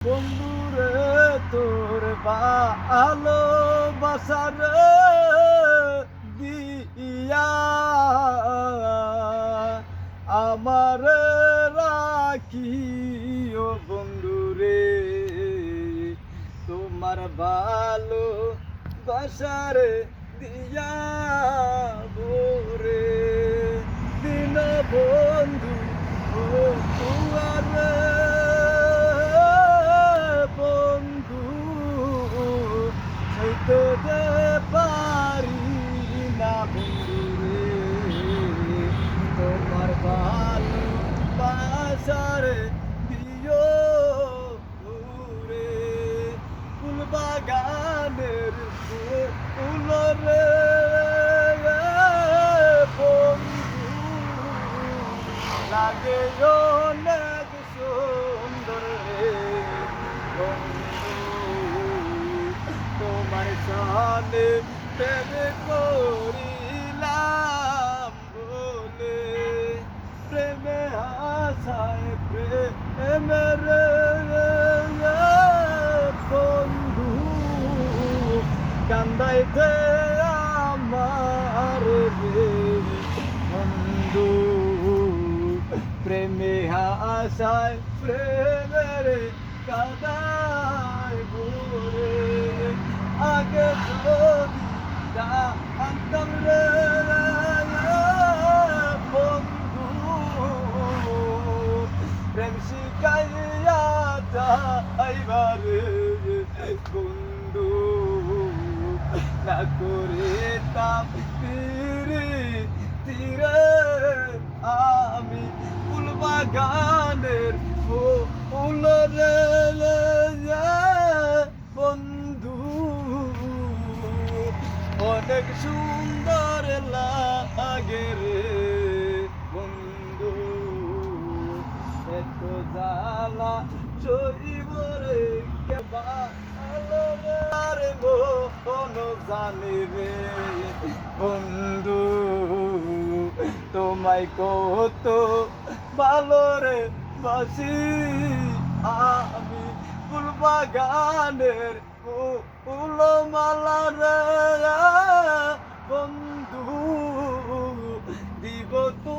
বন্ধুরে তোর ভালোবাসার দিয়া আমার রাখিও বন্ধুরে তোমার ভালো বাসার দিয়া রে দিন বন্ধু ও তুয়ার বন্ধু হইতে যে পারি না বন্ধু রে তোমার ভালো বাসার দিও রে ফুল বাগানের ফুল রে বন্ধু লাগে অনেক সুন্দর রে বন্ধু তোমার সামনে প্রেম করিলাম বলে প্রেমে আশায় প্রেমের বন্ধু কান্দাইতে আমার রে বন্ধু প্রেমে আশায় প্রেমের কাদায় ঘুরে আগে যদি জানতাম রে বন্ধু প্রেম শিখাইয়া যাইবারে বন্ধু না করে তীরে আমি ফুল বাগানের ফুল রে বন্ধু অনেক সুন্দর লাগে রে বন্ধু এত জ্বালা সইব রে ভালো রে মন জানি রে বন্ধু তোমায় কত ভালো রে বাসি আমি ফুল বাগানের ফুল মালা রে বন্ধু দিব তো